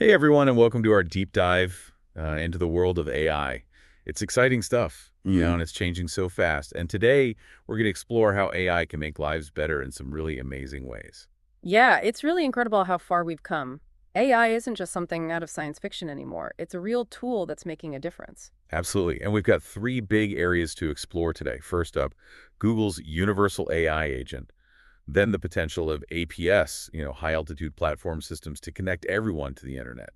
Hey everyone, and welcome to our deep dive into the world of AI. It's exciting stuff, Mm. and it's changing so fast. And today, we're going to explore how AI can make lives better in some really amazing ways. Yeah, it's really incredible how far we've come. AI isn't just something out of science fiction anymore. It's a real tool that's making a difference. Absolutely. And we've got three big areas to explore today. First up, Google's universal AI agent. Then the potential of APS, high altitude platform systems to connect everyone to the internet.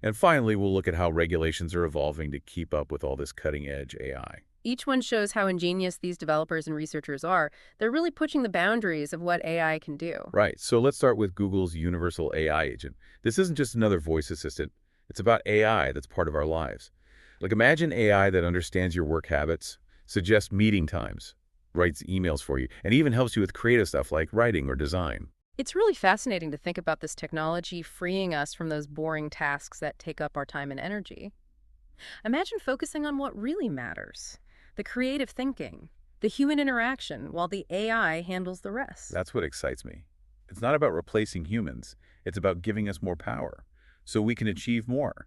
And finally, we'll look at how regulations are evolving to keep up with all this cutting edge AI. Each one shows how ingenious these developers and researchers are. They're really pushing the boundaries of what AI can do. Right. So let's start with Google's universal AI agent. This isn't just another voice assistant. It's about AI that's part of our lives. Like imagine AI that understands your work habits, suggests meeting times, writes emails for you, and even helps you with creative stuff like writing or design. It's really fascinating to think about this technology freeing us from those boring tasks that take up our time and energy. Imagine focusing on what really matters, the creative thinking, the human interaction, while the AI handles the rest. That's what excites me. It's not about replacing humans. It's about giving us more power so we can achieve more.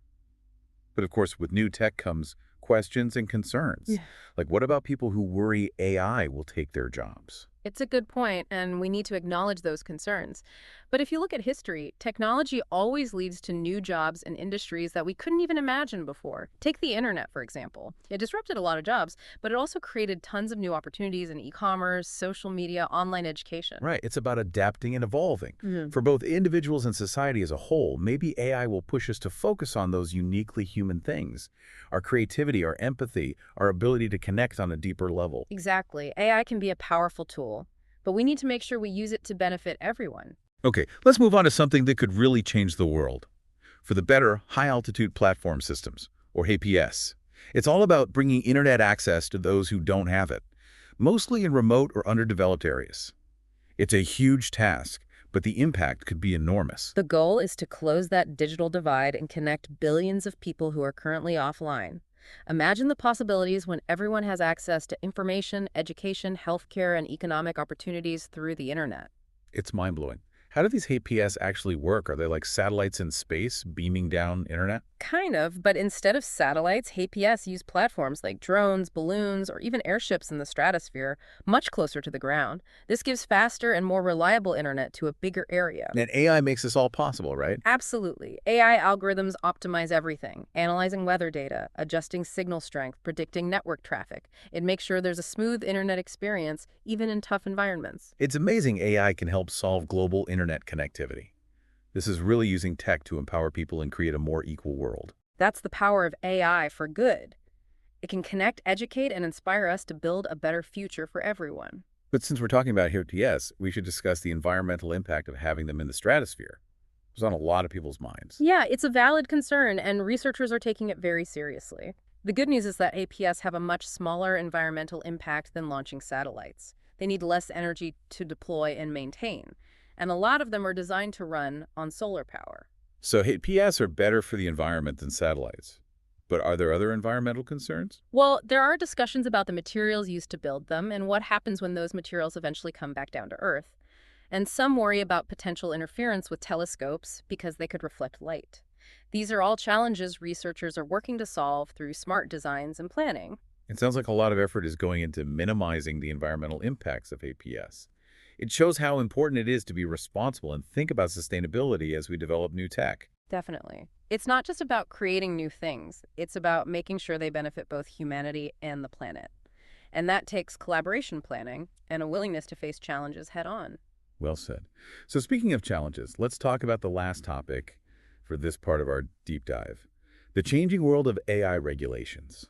But of course, with new tech comes questions and concerns. Yeah. Like what about people who worry AI will take their jobs? It's a good point, and we need to acknowledge those concerns. But if you look at history, technology always leads to new jobs and industries that we couldn't even imagine before. Take the internet, for example. It disrupted a lot of jobs, but it also created tons of new opportunities in e-commerce, social media, online education. Right. It's about adapting and evolving. Mhm. For both individuals and society as a whole, maybe AI will push us to focus on those uniquely human things, our creativity, our empathy, our ability to connect on a deeper level. Exactly. AI can be a powerful tool, but we need to make sure we use it to benefit everyone. Okay, let's move on to something that could really change the world. For the better, high-altitude platform systems, or HAPS. It's all about bringing internet access to those who don't have it, mostly in remote or underdeveloped areas. It's a huge task, but the impact could be enormous. The goal is to close that digital divide and connect billions of people who are currently offline. Imagine the possibilities when everyone has access to information, education, healthcare, and economic opportunities through the internet. It's mind-blowing. How do these HAPS actually work? Are they like satellites in space beaming down internet? Kind of, but instead of satellites, HPS use platforms like drones, balloons, or even airships in the stratosphere, much closer to the ground. This gives faster and more reliable internet to a bigger area. And AI makes this all possible, right? Absolutely. AI algorithms optimize everything, analyzing weather data, adjusting signal strength, predicting network traffic. It makes sure there's a smooth internet experience, even in tough environments. It's amazing AI can help solve global internet connectivity. This is really using tech to empower people and create a more equal world. That's the power of AI for good. It can connect, educate, and inspire us to build a better future for everyone. But since we're talking about HAPS, we should discuss the environmental impact of having them in the stratosphere. It's on a lot of people's minds. Yeah, it's a valid concern, and researchers are taking it very seriously. The good news is that APS have a much smaller environmental impact than launching satellites. They need less energy to deploy and maintain, and a lot of them are designed to run on solar power. So HAPS are better for the environment than satellites. But are there other environmental concerns? Well, there are discussions about the materials used to build them and what happens when those materials eventually come back down to Earth. And some worry about potential interference with telescopes because they could reflect light. These are all challenges researchers are working to solve through smart designs and planning. It sounds like a lot of effort is going into minimizing the environmental impacts of APS. It shows how important it is to be responsible and think about sustainability as we develop new tech. Definitely. It's not just about creating new things, it's about making sure they benefit both humanity and the planet. And that takes collaboration planning and a willingness to face challenges head on. Well said. So speaking of challenges, let's talk about the last topic for this part of our deep dive, the changing world of AI regulations.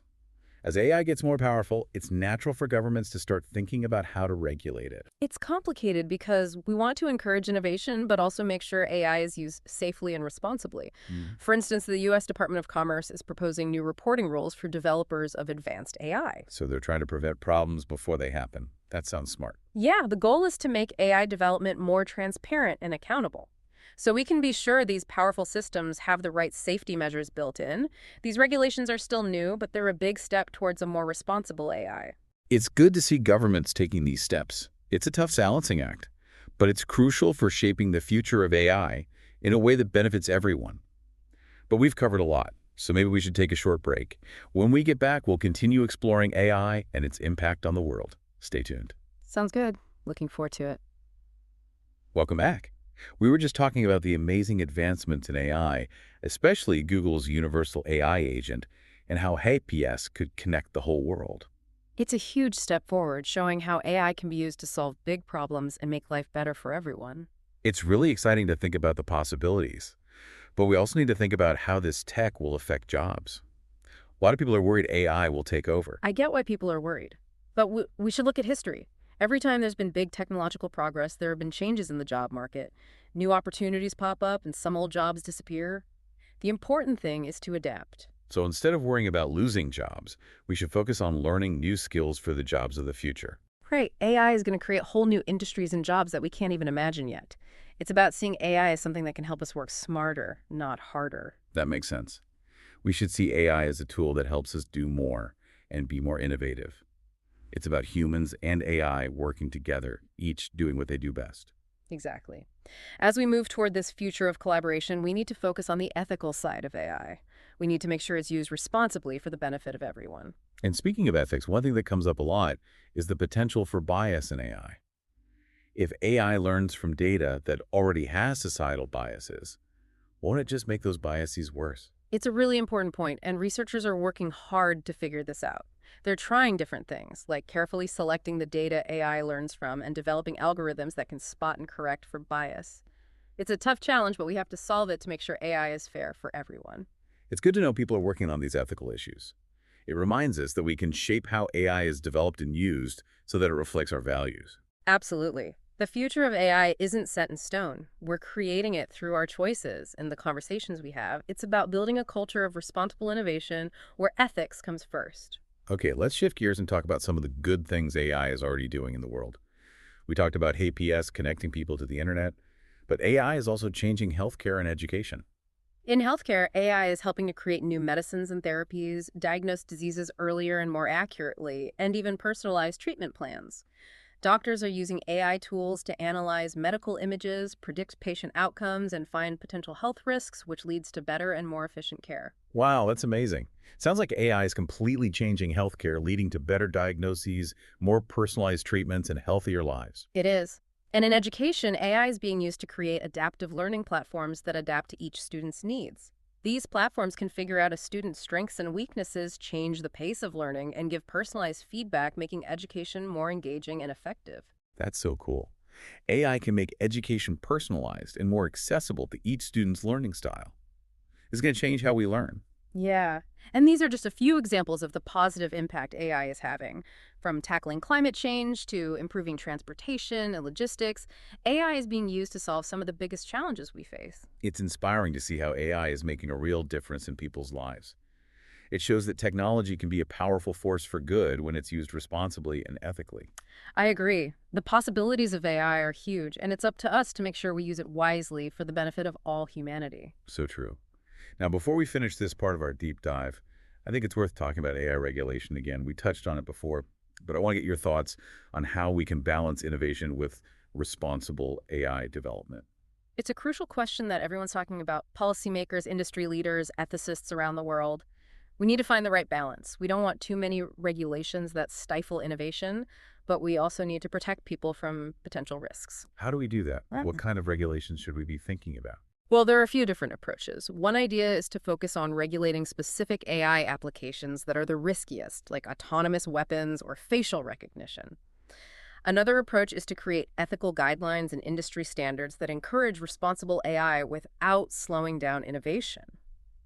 As AI gets more powerful, it's natural for governments to start thinking about how to regulate it. It's complicated because we want to encourage innovation, but also make sure AI is used safely and responsibly. Mm. For instance, the U.S. Department of Commerce is proposing new reporting rules for developers of advanced AI. So they're trying to prevent problems before they happen. That sounds smart. Yeah, the goal is to make AI development more transparent and accountable. So we can be sure these powerful systems have the right safety measures built in. These regulations are still new, but they're a big step towards a more responsible AI. It's good to see governments taking these steps. It's a tough balancing act, but it's crucial for shaping the future of AI in a way that benefits everyone. But we've covered a lot, so maybe we should take a short break. When we get back, we'll continue exploring AI and its impact on the world. Stay tuned. Sounds good. Looking forward to it. Welcome back. We were just talking about the amazing advancements in AI, especially Google's universal AI agent, and how HAPS could connect the whole world. It's a huge step forward, showing how AI can be used to solve big problems and make life better for everyone. It's really exciting to think about the possibilities, but we also need to think about how this tech will affect jobs. A lot of people are worried AI will take over. I get why people are worried, but we should look at history. Every time there's been big technological progress, there have been changes in the job market. New opportunities pop up and some old jobs disappear. The important thing is to adapt. So instead of worrying about losing jobs, we should focus on learning new skills for the jobs of the future. Right, AI is going to create whole new industries and jobs that we can't even imagine yet. It's about seeing AI as something that can help us work smarter, not harder. That makes sense. We should see AI as a tool that helps us do more and be more innovative. It's about humans and AI working together, each doing what they do best. Exactly. As we move toward this future of collaboration, we need to focus on the ethical side of AI. We need to make sure it's used responsibly for the benefit of everyone. And speaking of ethics, one thing that comes up a lot is the potential for bias in AI. If AI learns from data that already has societal biases, won't it just make those biases worse? It's a really important point, and researchers are working hard to figure this out. They're trying different things, like carefully selecting the data AI learns from and developing algorithms that can spot and correct for bias. It's a tough challenge, but we have to solve it to make sure AI is fair for everyone. It's good to know people are working on these ethical issues. It reminds us that we can shape how AI is developed and used so that it reflects our values. Absolutely. The future of AI isn't set in stone. We're creating it through our choices and the conversations we have. It's about building a culture of responsible innovation where ethics comes first. Okay, let's shift gears and talk about some of the good things AI is already doing in the world. We talked about HAPS connecting people to the internet, but AI is also changing healthcare and education. In healthcare, AI is helping to create new medicines and therapies, diagnose diseases earlier and more accurately, and even personalize treatment plans. Doctors are using AI tools to analyze medical images, predict patient outcomes, and find potential health risks, which leads to better and more efficient care. Wow, that's amazing. Sounds like AI is completely changing healthcare, leading to better diagnoses, more personalized treatments, and healthier lives. It is. And in education, AI is being used to create adaptive learning platforms that adapt to each student's needs. These platforms can figure out a student's strengths and weaknesses, change the pace of learning, and give personalized feedback, making education more engaging and effective. That's so cool. AI can make education personalized and more accessible to each student's learning style. It's going to change how we learn. Yeah, and these are just a few examples of the positive impact AI is having. From tackling climate change to improving transportation and logistics, AI is being used to solve some of the biggest challenges we face. It's inspiring to see how AI is making a real difference in people's lives. It shows that technology can be a powerful force for good when it's used responsibly and ethically. I agree. The possibilities of AI are huge, and it's up to us to make sure we use it wisely for the benefit of all humanity. So true. Now, before we finish this part of our deep dive, I think it's worth talking about AI regulation again. We touched on it before, but I want to get your thoughts on how we can balance innovation with responsible AI development. It's a crucial question that everyone's talking about: policymakers, industry leaders, ethicists around the world. We need to find the right balance. We don't want too many regulations that stifle innovation, but we also need to protect people from potential risks. How do we do that? What kind of regulations should we be thinking about? Well, there are a few different approaches. One idea is to focus on regulating specific AI applications that are the riskiest, like autonomous weapons or facial recognition. Another approach is to create ethical guidelines and industry standards that encourage responsible AI without slowing down innovation.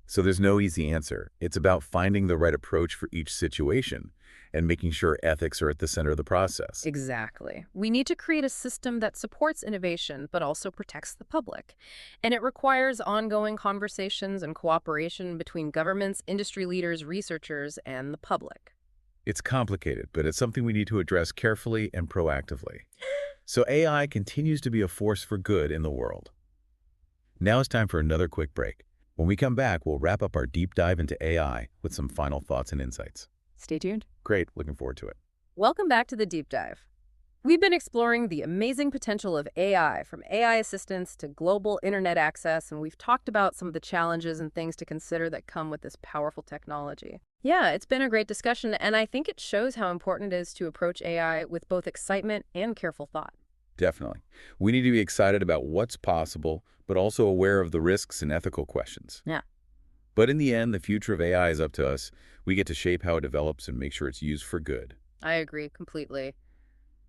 So there's no easy answer. It's about finding the right approach for each situation and making sure ethics are at the center of the process. Exactly. We need to create a system that supports innovation but also protects the public. And it requires ongoing conversations and cooperation between governments, industry leaders, researchers, and the public. It's complicated, but it's something we need to address carefully and proactively. So AI continues to be a force for good in the world. Now it's time for another quick break. When we come back, we'll wrap up our deep dive into AI with some final thoughts and insights. Stay tuned. Great, looking forward to it. Welcome back to the Deep Dive. We've been exploring the amazing potential of AI, from AI assistance to global internet access, and we've talked about some of the challenges and things to consider that come with this powerful technology. Yeah, it's been a great discussion, and I think it shows how important it is to approach AI with both excitement and careful thought. Definitely. We need to be excited about what's possible, but also aware of the risks and ethical questions. Yeah, But in the end, the future of AI is up to us. We get to shape how it develops and make sure it's used for good. I agree completely.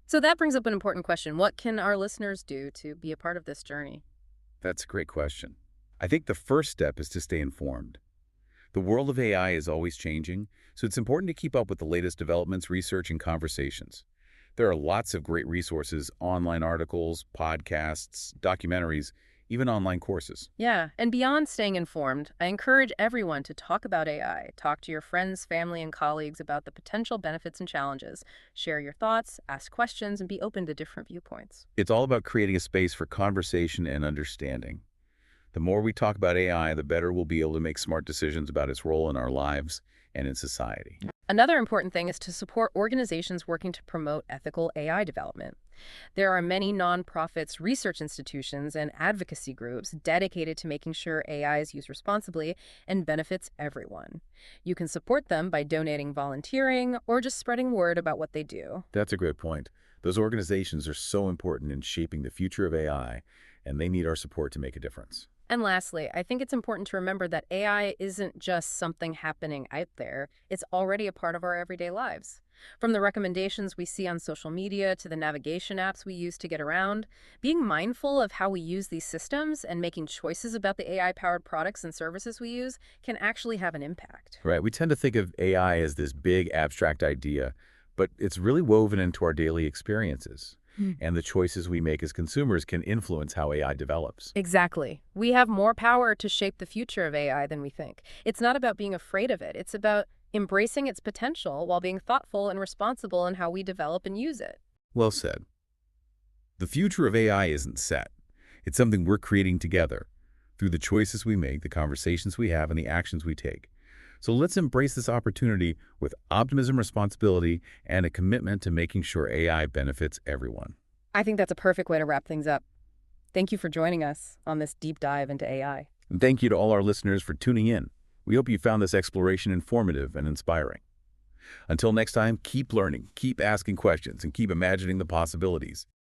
So that brings up an important question. What can our listeners do to be a part of this journey? That's a great question. I think the first step is to stay informed. The world of AI is always changing, so it's important to keep up with the latest developments, research, and conversations. There are lots of great resources, online articles, podcasts, documentaries, even online courses. Yeah, and beyond staying informed, I encourage everyone to talk about AI. Talk to your friends, family, and colleagues about the potential benefits and challenges. Share your thoughts, ask questions, and be open to different viewpoints. It's all about creating a space for conversation and understanding. The more we talk about AI, the better we'll be able to make smart decisions about its role in our lives and in society. Another important thing is to support organizations working to promote ethical AI development. There are many nonprofits, research institutions, and advocacy groups dedicated to making sure AI is used responsibly and benefits everyone. You can support them by donating, volunteering, or just spreading word about what they do. That's a great point. Those organizations are so important in shaping the future of AI, and they need our support to make a difference. And lastly, I think it's important to remember that AI isn't just something happening out there. It's already a part of our everyday lives. From the recommendations we see on social media to the navigation apps we use to get around, being mindful of how we use these systems and making choices about the AI-powered products and services we use can actually have an impact. Right, we tend to think of AI as this big abstract idea, but it's really woven into our daily experiences. And the choices we make as consumers can influence how AI develops. Exactly. We have more power to shape the future of AI than we think. It's not about being afraid of it. It's about embracing its potential while being thoughtful and responsible in how we develop and use it. Well said. The future of AI isn't set. It's something we're creating together through the choices we make, the conversations we have, and the actions we take. So let's embrace this opportunity with optimism, responsibility, and a commitment to making sure AI benefits everyone. I think that's a perfect way to wrap things up. Thank you for joining us on this deep dive into AI. And thank you to all our listeners for tuning in. We hope you found this exploration informative and inspiring. Until next time, keep learning, keep asking questions, and keep imagining the possibilities.